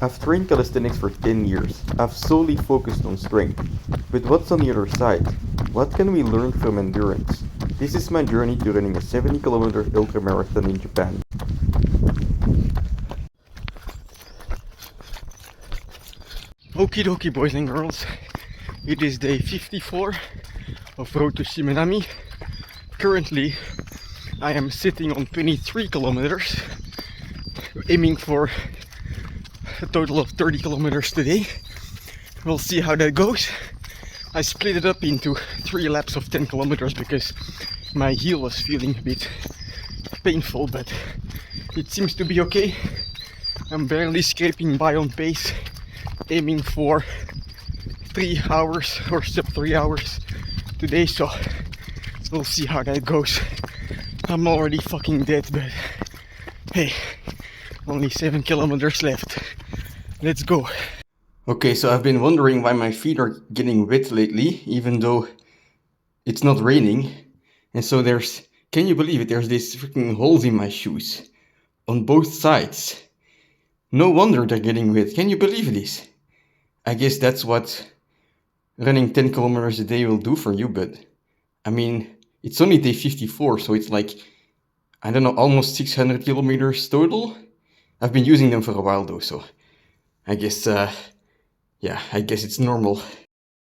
I've trained calisthenics for 10 years. I've solely focused on strength. But what's on the other side? What can we learn from endurance? This is my journey to running a 70-kilometer ultramarathon in Japan. Okie dokie, boys and girls. It is day 54 of Road to Shimanami. Currently, I am sitting on 23 kilometers, aiming for a total of 30 kilometers today. We'll see how that goes. I split it up into 3 laps of 10 kilometers because my heel was feeling a bit painful, but it seems to be okay. I'm barely scraping by on pace, aiming for 3 hours or sub 3 hours today, so we'll see how that goes. I'm already fucking dead, but hey, only 7 kilometers left. Let's go. Okay, so I've been wondering why my feet are getting wet lately, even though it's not raining. And so can you believe it? There's these freaking holes in my shoes on both sides. No wonder they're getting wet. Can you believe this? I guess that's what running 10 kilometers a day will do for you, but I mean, it's only day 54, so it's like, I don't know, almost 600 kilometers total. I've been using them for a while though, so I guess, I guess it's normal.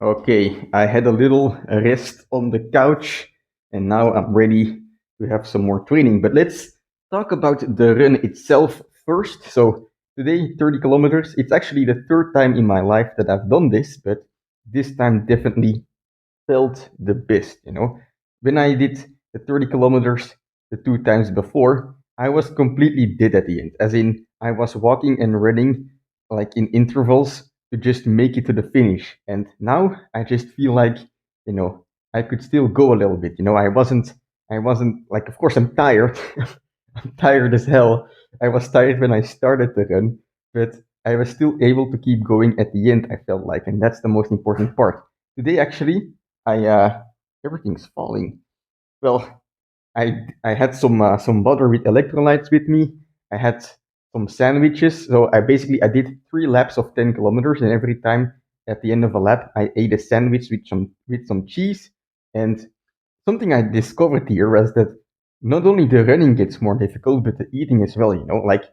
Okay, I had a little rest on the couch and now I'm ready to have some more training. But let's talk about the run itself first. So today, 30 kilometers. It's actually the third time in my life that I've done this, but this time definitely felt the best, you know. When I did the 30 kilometers the 2 times before, I was completely dead at the end. As in, I was walking and running like in intervals to just make it to the finish. And now I just feel like, you know, I could still go a little bit. You know, I wasn't like, of course, I'm tired. I'm tired as hell. I was tired when I started the run, but I was still able to keep going at the end, I felt like. And that's the most important part. Today, actually, everything's falling. Well, I had some water with electrolytes with me. I had some sandwiches. So I did 3 laps of 10 kilometers, and every time at the end of a lap, I ate a sandwich with some cheese. And something I discovered here was that not only the running gets more difficult, but the eating as well. You know, like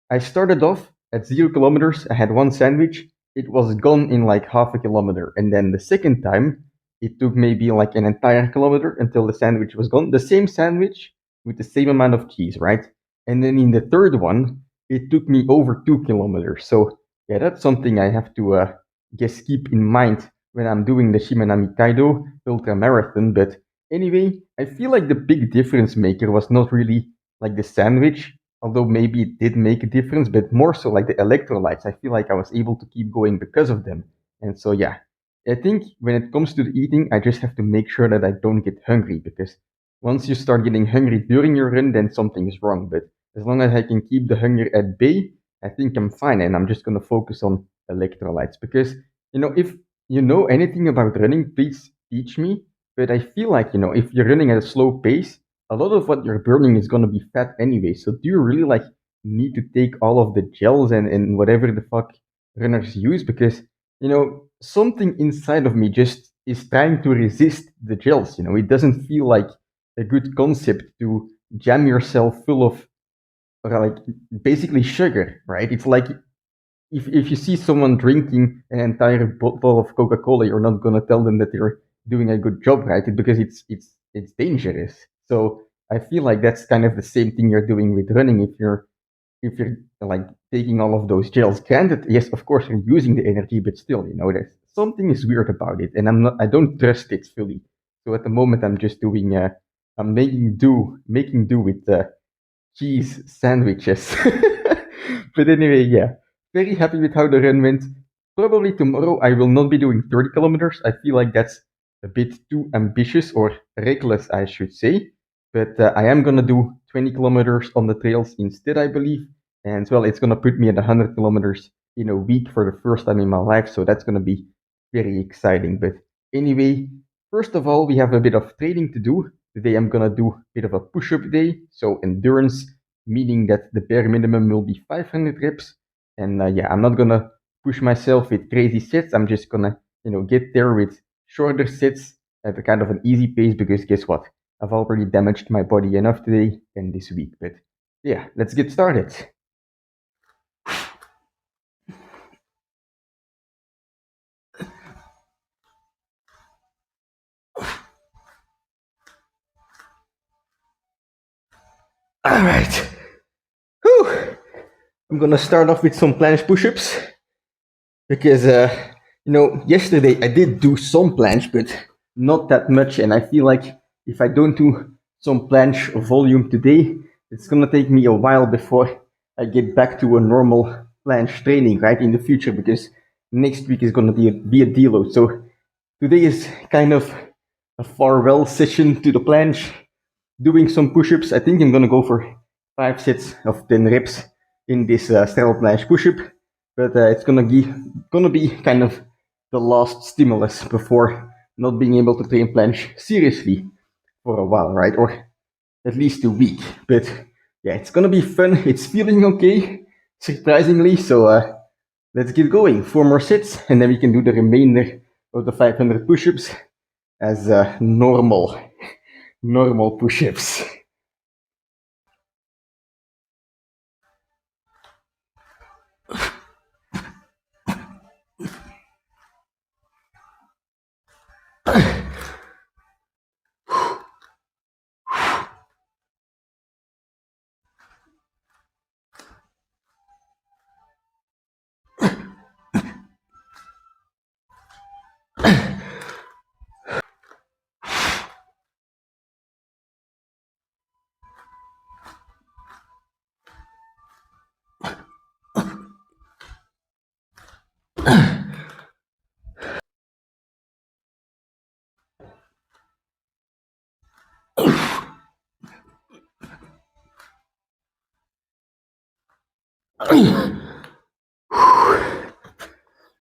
I started off at 0 kilometers. I had one sandwich. It was gone in like half a kilometer, and then the second time it took maybe like an entire kilometer until the sandwich was gone. The same sandwich with the same amount of cheese, right? And then in the third one, it took me over 2 kilometers. So yeah, that's something I have to guess keep in mind when I'm doing the Shimanami Kaido Ultra Marathon. But anyway, I feel like the big difference maker was not really like the sandwich, although maybe it did make a difference, but more so like the electrolytes. I feel like I was able to keep going because of them. And so yeah, I think when it comes to the eating, I just have to make sure that I don't get hungry, because once you start getting hungry during your run, then something is wrong. But as long as I can keep the hunger at bay, I think I'm fine, and I'm just going to focus on electrolytes. Because, you know, if you know anything about running, please teach me. But I feel like, you know, if you're running at a slow pace, a lot of what you're burning is going to be fat anyway. So do you really like need to take all of the gels and whatever the fuck runners use? Because, you know, something inside of me just is trying to resist the gels. You know, it doesn't feel like a good concept to jam yourself full of like basically sugar, right? It's like if you see someone drinking an entire bottle of Coca-Cola, you're not gonna tell them that they're doing a good job, right? Because it's dangerous. So I feel like that's kind of the same thing you're doing with running. If you're like taking all of those gels, granted, yes, of course you're using the energy, but still, you know, there's something is weird about it, and I don't trust it fully. So at the moment, I'm just doing, I'm making do with cheese sandwiches. But anyway, yeah, very happy with how the run went. Probably tomorrow I will not be doing 30 kilometers. I feel like that's a bit too ambitious, or reckless, I should say. But I am gonna do 20 kilometers on the trails instead, I believe. And well, it's gonna put me at 100 kilometers in a week for the first time in my life. So that's gonna be very exciting. But anyway, first of all, we have a bit of training to do. Today I'm gonna do a bit of a push-up day. So endurance, meaning that the bare minimum will be 500 reps. And yeah, I'm not gonna push myself with crazy sets. I'm just gonna, get there with shorter sets at a kind of an easy pace because guess what? I've already damaged my body enough today and this week. But yeah, let's get started. All right. Whew. I'm gonna start off with some planche push-ups because yesterday I did do some planche, but not that much, and I feel like if I don't do some planche volume today, it's gonna take me a while before I get back to a normal planche training, right, in the future, because next week is gonna be a deload. So today is kind of a farewell session to the planche, doing some push-ups. I think I'm gonna go for 5 sets of 10 reps in this straddle planche push-up, but it's gonna be kind of the last stimulus before not being able to train planche seriously for a while, right? Or at least a week. But yeah, it's gonna be fun. It's feeling okay, surprisingly. So let's get going. 4 more sets, and then we can do the remainder of the 500 push-ups as normal push-ups.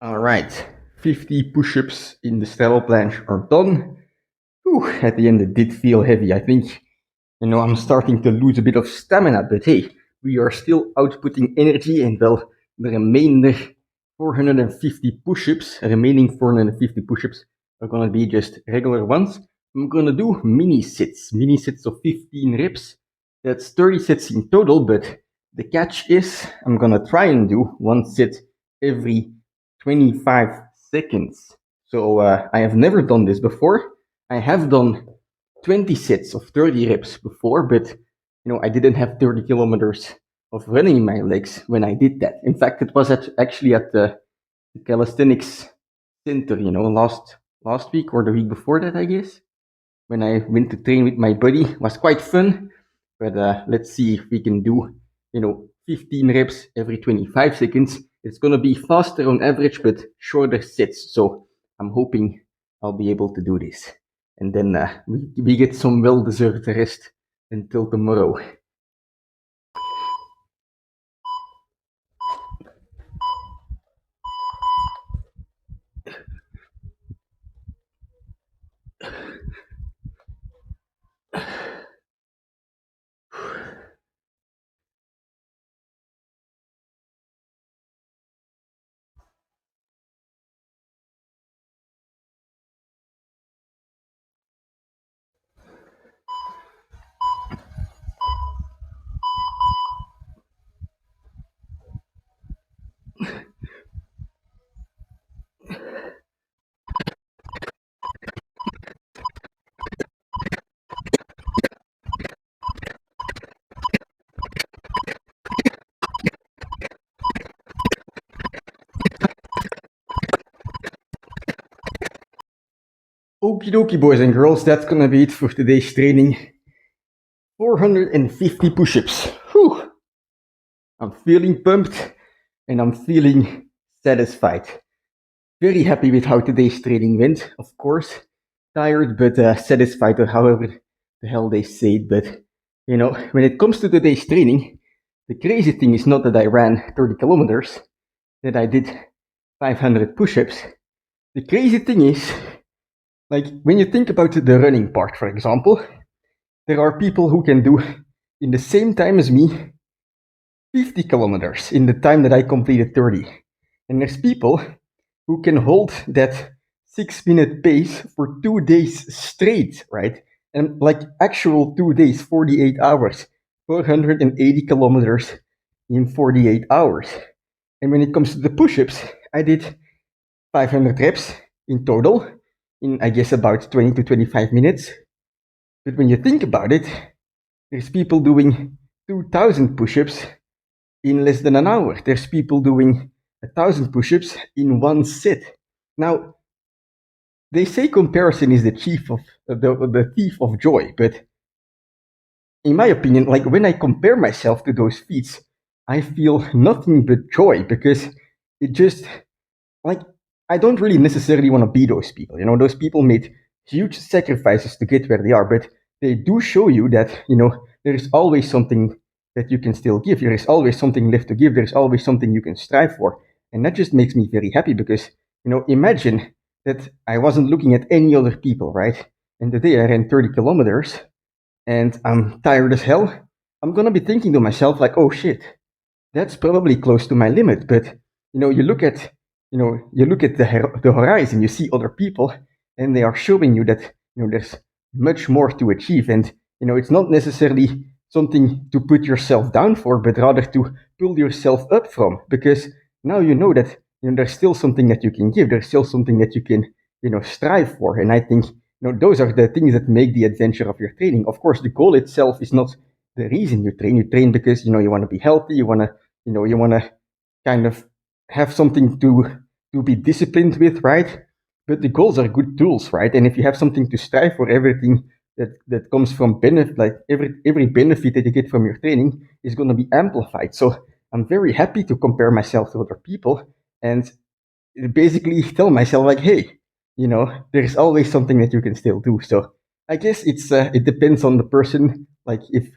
All right, 50 push-ups in the straddle planche are done. Whew, at the end, it did feel heavy. I think, I'm starting to lose a bit of stamina, but hey, we are still outputting energy, and well, the remainder 450 push-ups, remaining 450 push-ups are gonna be just regular ones. I'm gonna do mini sets of 15 reps. That's 30 sets in total, but the catch is I'm gonna try and do one set every 25 seconds. So I have never done this before. I have done 20 sets of 30 reps before, but I didn't have 30 kilometers of running in my legs when I did that. In fact, it was actually at the calisthenics center, last week or the week before that, I guess, when I went to train with my buddy. It was quite fun, but let's see if we can do, 15 reps every 25 seconds. It's gonna be faster on average, but shorter sets. So I'm hoping I'll be able to do this. And then we get some well-deserved rest until tomorrow. Okie dokie, boys and girls, that's gonna be it for today's training. 450 push-ups. Whew. I'm feeling pumped and I'm feeling satisfied. Very happy with how today's training went, of course. Tired but satisfied, or however the hell they say it. But, when it comes to today's training, the crazy thing is not that I ran 30 kilometers, that I did 500 push-ups. The crazy thing is, like, when you think about the running part, for example, there are people who can do in the same time as me 50 kilometers in the time that I completed 30. And there's people who can hold that 6 minute pace for 2 days straight, right? And like actual 2 days, 48 hours, 480 kilometers in 48 hours. And when it comes to the push ups, I did 500 reps in total in, I guess, about 20 to 25 minutes. But when you think about it, there's people doing 2,000 push ups in less than an hour. There's people doing 1,000 push-ups in one set. Now, they say comparison is the the thief of joy, but in my opinion, like when I compare myself to those feats, I feel nothing but joy because it just like I don't really necessarily want to be those people. You know, those people made huge sacrifices to get where they are, but they do show you that there is always something that you can still give. There is always something left to give. There is always something you can strive for, and that just makes me very happy because imagine that I wasn't looking at any other people, right? And today I ran 30 kilometers, and I'm tired as hell. I'm gonna be thinking to myself like, oh shit, that's probably close to my limit. But you look at the horizon, you see other people, and they are showing you that there's much more to achieve, and it's not necessarily something to put yourself down for, but rather to pull yourself up from, because now you know that there's still something that you can give, there's still something that you can strive for, and I think those are the things that make the adventure of your training. Of course, the goal itself is not the reason you train. You train because you want to be healthy, you want to kind of have something to be disciplined with, right? But the goals are good tools, right? And if you have something to strive for, everything that comes from benefit, like every benefit that you get from your training is going to be amplified. So I'm very happy to compare myself to other people and basically tell myself like, hey, there's always something that you can still do. So I guess it depends on the person. Like if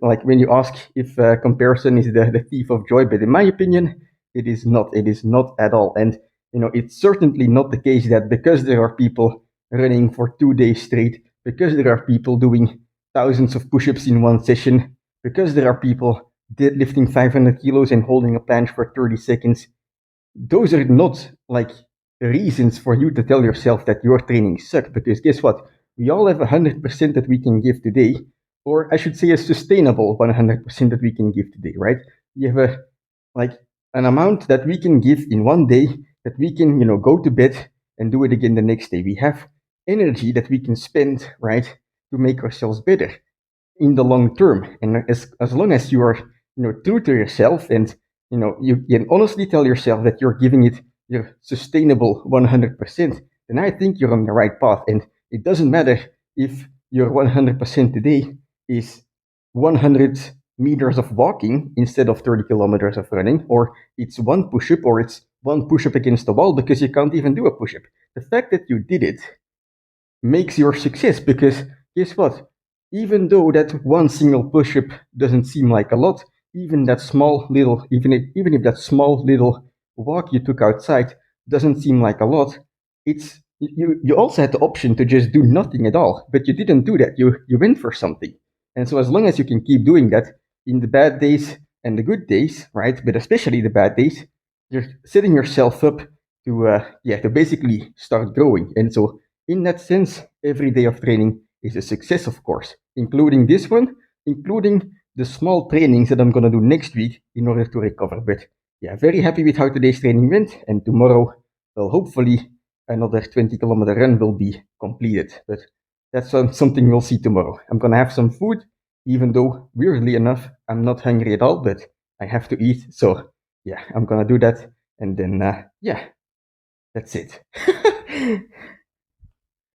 like when you ask if comparison is the thief of joy, but in my opinion, it is not. It is not at all. And it's certainly not the case that because there are people running for 2 days straight, because there are people doing thousands of push-ups in one session, because there are people deadlifting 500 kilos and holding a planche for 30 seconds, those are not like reasons for you to tell yourself that your training sucked, because guess what, we all have 100% that we can give today, or I should say a sustainable 100% that we can give today, right? We have like an amount that we can give in one day, that we can go to bed and do it again the next day. We have energy that we can spend, right, to make ourselves better in the long term. And as long as you are true to yourself, and you can honestly tell yourself that you're giving it your sustainable 100%, then I think you're on the right path. And it doesn't matter if your 100% today is 100 meters of walking instead of 30 kilometers of running, or it's one push-up, or it's one push-up against the wall because you can't even do a push-up. The fact that you did it makes your success, because guess what, even though that one single push-up doesn't seem like a lot, even if that small little walk you took outside doesn't seem like a lot, it's you also had the option to just do nothing at all, but you didn't do that. You went for something. And so as long as you can keep doing that in the bad days and the good days, right, but especially the bad days, you're setting yourself up to basically start growing. And so in that sense, every day of training is a success, of course, including this one, including the small trainings that I'm going to do next week in order to recover. But yeah, very happy with how today's training went. And tomorrow, well, hopefully another 20-kilometer run will be completed. But that's something we'll see tomorrow. I'm going to have some food, even though, weirdly enough, I'm not hungry at all, but I have to eat. So yeah, I'm going to do that. And then, yeah, that's it.